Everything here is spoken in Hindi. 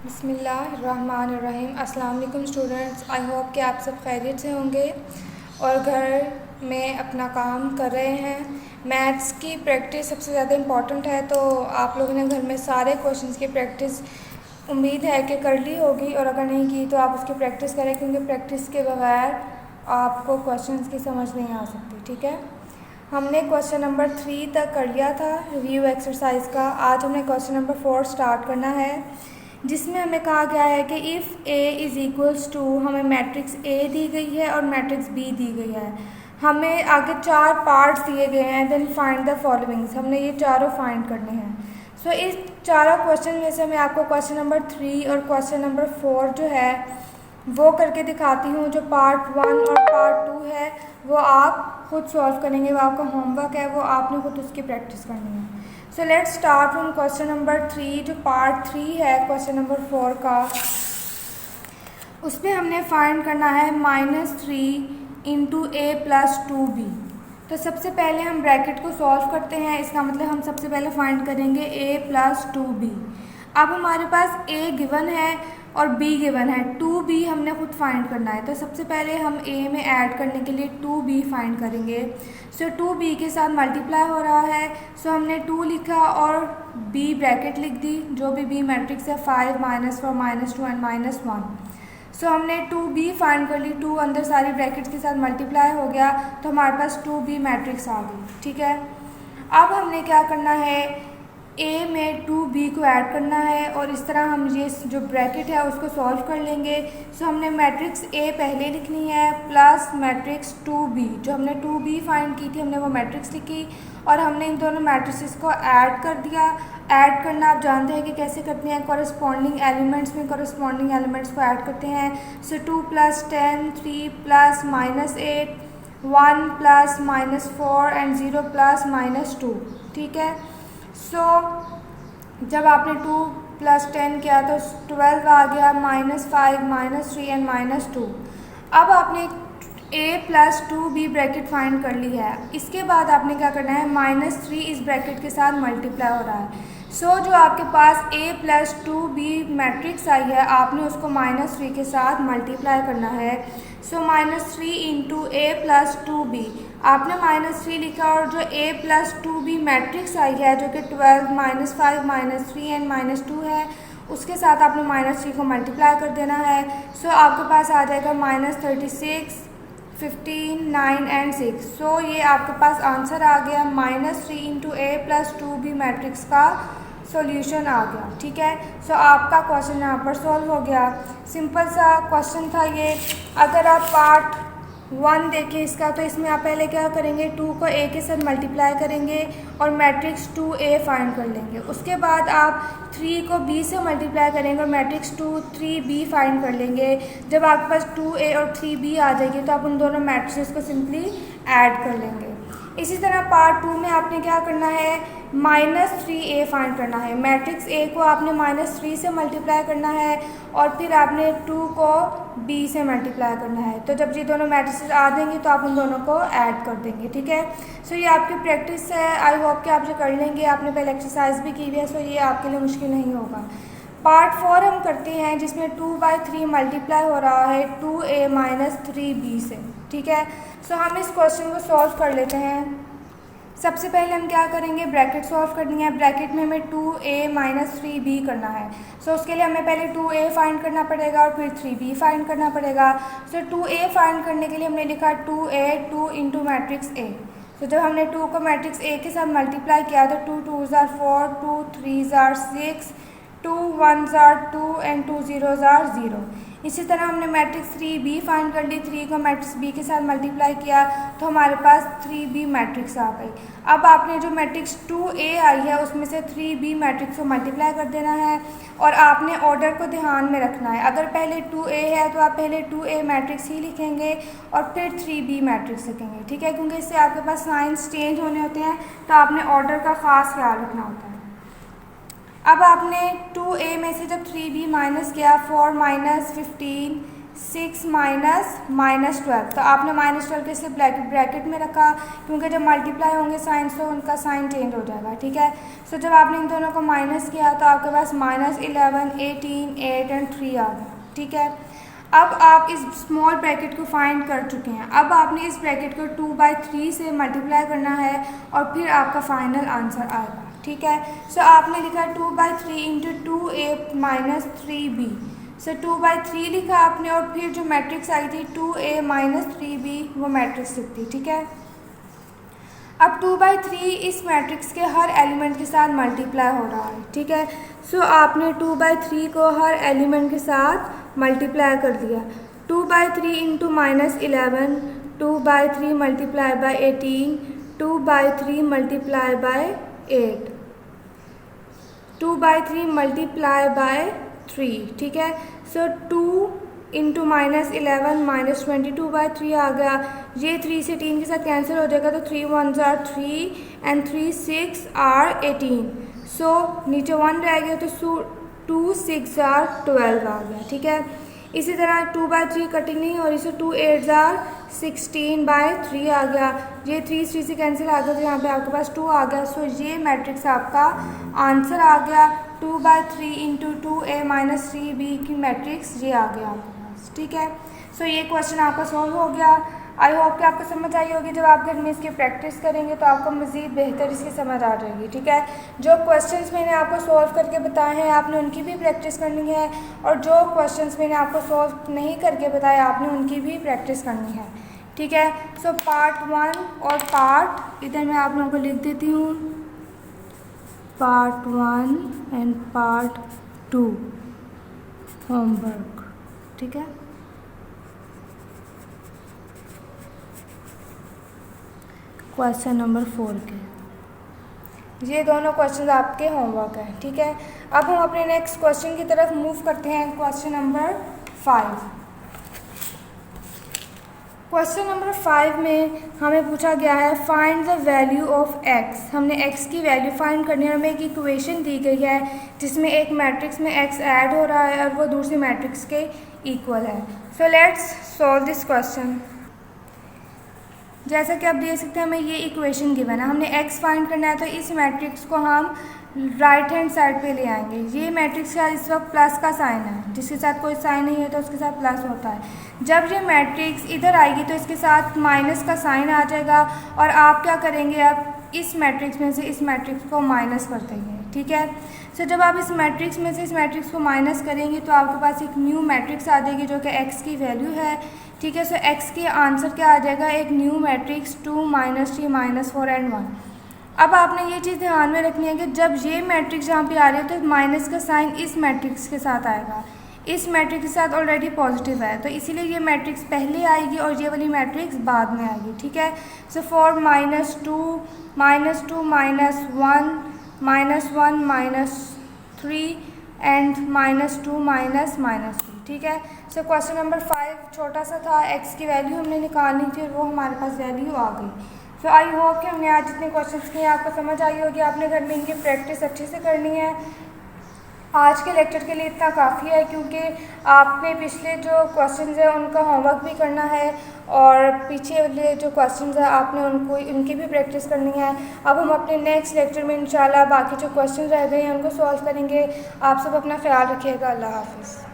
बिस्मिल्लाहिर्रहमानिर्रहीम। अस्सलाम वालेकुम स्टूडेंट्स। आई होप कि आप सब खैरियत से होंगे और घर में अपना काम कर रहे हैं। मैथ्स की प्रैक्टिस सबसे ज़्यादा इम्पॉर्टेंट है, तो आप लोगों ने घर में सारे क्वेश्चंस की प्रैक्टिस उम्मीद है कि कर ली होगी, और अगर नहीं की तो आप उसकी प्रैक्टिस करें, क्योंकि प्रैक्टिस के बगैर आपको क्वेश्चंस की समझ नहीं आ सकती। ठीक है, हमने क्वेश्चन नंबर 3 तक कर लिया था रिव्यू एक्सरसाइज का। आज हमने क्वेश्चन नंबर 4 स्टार्ट करना है, जिसमें हमें कहा गया है कि if A is equals to, हमें मैट्रिक्स A दी गई है और मैट्रिक्स B दी गई है। हमें आगे 4 पार्ट्स दिए गए हैं। देन फाइंड द फॉलोइंग्स, हमने ये चारों फाइंड करने हैं। सो इस चारों क्वेश्चन में से मैं आपको क्वेश्चन नंबर 3 और क्वेश्चन नंबर 4 जो है वो करके दिखाती हूँ। जो पार्ट 1 और पार्ट 2 है वो आप खुद सॉल्व करेंगे, वो आपका होमवर्क है, वो आपने खुद उसकी प्रैक्टिस करनी है। So let's start from question number 3। जो पार्ट 3 है क्वेश्चन नंबर 4 का, उसमें हमने फाइंड करना है -3 इंटू ए प्लस 2b। तो सबसे पहले हम ब्रैकेट को सॉल्व करते हैं। इसका मतलब हम सबसे पहले फाइंड करेंगे a प्लस 2b। अब हमारे पास a गिवन है और b गिवन है, 2b हमने खुद फाइंड करना है। तो सबसे पहले हम a में ऐड करने के लिए 2b फाइंड करेंगे। सो 2b के साथ मल्टीप्लाई हो रहा है, सो हमने 2 लिखा और b ब्रैकेट लिख दी। जो भी b मैट्रिक्स है 5 -4 -2 एंड -1। सो हमने 2b फाइंड कर ली। 2 अंदर सारी ब्रैकेट्स के साथ मल्टीप्लाई हो गया, तो हमारे पास 2b मैट्रिक्स आ गई। ठीक है, अब हमने क्या करना है, a में 2b को ऐड करना है और इस तरह हम ये जो ब्रैकेट है उसको सॉल्व कर लेंगे। सो हमने मैट्रिक्स a पहले लिखनी है प्लस मैट्रिक्स 2b। जो हमने 2b फाइंड की थी हमने वो मैट्रिक्स लिखी और हमने इन दोनों मैट्रिक्स को ऐड कर दिया। ऐड करना आप जानते हैं कि कैसे करते हैं, कॉरस्पॉन्डिंग एलिमेंट्स में कॉरस्पॉन्डिंग एलिमेंट्स को ऐड करते हैं। सो 2 + 10, 3 + -8, 1 + -4 एंड 0 + -2। ठीक है, सो जब आपने 2 + 10 किया तो 12 आ गया, -5 -3 एंड -2। अब आपने a + 2b ब्रैकेट फाइंड कर ली है। इसके बाद आपने क्या करना है, -3 इस ब्रैकेट के साथ मल्टीप्लाई हो रहा है। सो जो आपके पास a + 2b मैट्रिक्स आई है आपने उसको -3 के साथ मल्टीप्लाई करना है। सो -3 इंटू a + 2b, आपने -3 लिखा और जो a + 2b मैट्रिक्स आई है जो कि 12 -5 -3 एंड -2 है, उसके साथ आपने -3 को मल्टीप्लाई कर देना है। सो आपके पास आ जाएगा -36, 15, 9 एंड 6। सो ये आपके पास आंसर आ गया, -3 इंटू a + 2b मैट्रिक्स का सॉल्यूशन आ गया। ठीक है, सो आपका क्वेश्चन यहाँ पर सॉल्व हो गया। सिंपल सा क्वेश्चन था ये। अगर आप पार्ट 1 देखें इसका, तो इसमें आप पहले क्या करेंगे, 2 को a के साथ मल्टीप्लाई करेंगे और मैट्रिक्स 2a फाइंड कर लेंगे। उसके बाद आप 3 को b से मल्टीप्लाई करेंगे और मैट्रिक्स 3b फाइंड कर लेंगे। जब आपके पास 2a और 3b आ जाएगी तो आप उन दोनों मैट्रिक्स को सिंपली ऐड कर लेंगे। इसी तरह पार्ट 2 में आपने क्या करना है, -3a फाइंड करना है। मैट्रिक्स a को आपने -3 से मल्टीप्लाई करना है और फिर आपने 2 को b से मल्टीप्लाई करना है। तो जब ये दोनों मैट्रिक्स आ जाएंगे तो आप उन दोनों को ऐड कर देंगे। ठीक है, सो ये आपकी प्रैक्टिस है। आई होप कि आप ये कर लेंगे। आपने पहले एक्सरसाइज भी की हुई है, सो ये आपके लिए मुश्किल नहीं होगा। पार्ट 4 हम करते हैं, जिसमें 2/3 मल्टीप्लाई हो रहा है 2a - 3b से। ठीक है, सो हम इस क्वेश्चन को सॉल्व कर लेते हैं। सबसे पहले हम क्या करेंगे, ब्रैकेट सॉल्व करनी है। ब्रैकेट में हमें 2a - 3b करना है। सो उसके लिए हमें पहले 2a फाइंड करना पड़ेगा और फिर 3b फाइंड करना पड़ेगा। सो 2a फाइंड करने के लिए हमने लिखा 2a 2 इंटू मैट्रिक्स a। तो जब हमने 2 को मैट्रिक्स a के साथ मल्टीप्लाई किया तो 2 2s are 4, 2 3s are 6, 2 1s are 2 and 2 0s are 0। इसी तरह हमने मैट्रिक्स 3b फाइंड कर ली। 3 को मैट्रिक्स b के साथ मल्टीप्लाई किया तो हमारे पास 3b मैट्रिक्स आ गई। अब आपने जो मैट्रिक्स 2a आई है उसमें से 3b मैट्रिक्स को मल्टीप्लाई कर देना है और आपने ऑर्डर को ध्यान में रखना है। अगर पहले 2a है तो आप पहले 2a मैट्रिक्स ही लिखेंगे और फिर 3b मैट्रिक्स लिखेंगे। ठीक है, क्योंकि इससे आपके पास साइंस चेंज होने होते हैं, तो आपने ऑर्डर का ख़ास ख्याल रखना होता है। अब आपने 2a में से जब 3b माइनस किया, 4 - 15 6 माइनस 12, तो आपने -12 को इसलिए ब्रैकेट में रखा क्योंकि जब मल्टीप्लाई होंगे साइन तो उनका साइन चेंज हो जाएगा, ठीक है। सो जब आपने इन दोनों को माइनस किया तो आपके पास -11, 18, 8 एंड 3 आ गया, ठीक है। अब आप इस स्मॉल ब्रैकेट को फाइंड कर चुके हैं, अब आपने इस ब्रैकेट को 2/3 से मल्टीप्लाई करना है और फिर आपका फाइनल आंसर आएगा, ठीक है। सो आपने लिखा 2/3 इंटू 2a माइनस 3b। सो 2/3 लिखा आपने और फिर जो मैट्रिक्स आई थी 2a माइनस 3b वो मैट्रिक्स लिखती, ठीक है। अब 2/3 इस मैट्रिक्स के हर एलिमेंट के साथ मल्टीप्लाई हो रहा है, ठीक है। सो आपने 2/3 को हर एलिमेंट के साथ मल्टीप्लाई कर दिया। 2/3 into -11, 2/3 multiply by 18, 2/3 multiply by 8, 2/3 multiply by 3, ठीक है। सो 2 इंटू -11 -22/3 आ गया। ये 3 से 3 के साथ कैंसिल हो जाएगा तो 3 1s are 3 एंड 3 6 are 18। सो नीचे 1 रह गया तो 2 6 are 12 आ गया, ठीक है। इसी तरह 2/3 कटिंग नहीं हो रही, सो 2 8s are 16/3 आ गया। ये 3 से कैंसिल आ गया तो यहाँ पे आपके पास 2 आ गया। सो ये मैट्रिक्स आपका आंसर आ गया। 2/3 इंटू 2a माइनस 3b की मैट्रिक्स ये आ गया आपके पास, ठीक है। सो ये क्वेश्चन आपका सॉल्व हो गया। आई होप कि आपको समझ आई होगी। जब आप घर में इसकी प्रैक्टिस करेंगे तो आपको मज़ीद बेहतर इसकी समझ आ जाएगी, ठीक है। जो क्वेश्चंस मैंने आपको सॉल्व करके बताए हैं आपने उनकी भी प्रैक्टिस करनी है, और जो क्वेश्चंस मैंने आपको सॉल्व नहीं करके बताए आपने उनकी भी प्रैक्टिस करनी है, ठीक है। सो पार्ट 1 और पार्ट इधर मैं आप लोगों को लिख देती हूँ, पार्ट 1 एंड पार्ट 2 होमवर्क, ठीक है। क्वेश्चन नंबर 4 के ये दोनों क्वेश्चन आपके होमवर्क हैं, ठीक है। अब हम अपने नेक्स्ट क्वेश्चन की तरफ मूव करते हैं। Question number 5। क्वेश्चन नंबर 5 में हमें पूछा गया है find the value of x। हमने x की वैल्यू फाइंड करनी है। हमें एक इक्वेशन दी गई है जिसमें एक मैट्रिक्स में x ऐड हो रहा है और वो दूसरी मैट्रिक्स के इक्वल है। So let's solve this question. जैसा कि आप देख सकते हैं हमें ये इक्वेशन गिवन है, हमने x फाइंड करना है तो इस मैट्रिक्स को हम राइट हैंड साइड पे ले आएंगे। ये मैट्रिक्स का इस वक्त प्लस का साइन है, जिसके साथ कोई साइन नहीं है तो उसके साथ प्लस होता है। जब ये मैट्रिक्स इधर आएगी तो इसके साथ माइनस का साइन आ जाएगा और आप क्या करेंगे, आप इस मैट्रिक्स में से इस मैट्रिक्स को माइनस कर देंगे, ठीक है। सो जब आप इस मैट्रिक्स में से इस मैट्रिक्स को माइनस करेंगे तो आपके पास एक न्यू मैट्रिक्स आ जाएगी जो कि x की वैल्यू है, ठीक है। सो x के आंसर क्या आ जाएगा, एक न्यू मैट्रिक्स 2 -3 -4 एंड 1। अब आपने ये चीज़ ध्यान में रखनी है कि जब ये मैट्रिक्स यहाँ पे आ रही है तो माइनस का साइन इस मैट्रिक्स के साथ आएगा। इस मैट्रिक्स के साथ ऑलरेडी पॉजिटिव है तो इसीलिए ये मैट्रिक्स पहले आएगी और ये वाली मैट्रिक्स बाद में आएगी, ठीक है। सो फॉर -2 -2 -1 -3 एंड -2 -3, ठीक है। सो क्वेश्चन नंबर 5 छोटा सा था, x की वैल्यू हमने निकालनी थी और वो हमारे पास वैल्यू आ गई। सो आई होप कि हमने आज जितने क्वेश्चंस किए आपको समझ आई होगी। आपने घर में इनकी प्रैक्टिस अच्छे से करनी है। आज के लेक्चर के लिए इतना काफ़ी है क्योंकि आपने पिछले जो क्वेश्चंस हैं उनका होमवर्क भी करना है और पीछे वाले जो क्वेश्चंस हैं आपने उनकी भी प्रैक्टिस करनी है। अब हम अपने नेक्स्ट लेक्चर में इंशाल्लाह बाकी जो क्वेश्चन रह गए हैं उनको सॉल्व करेंगे। आप सब अपना ख्याल रखिएगा। अल्लाह हाफ़िज़।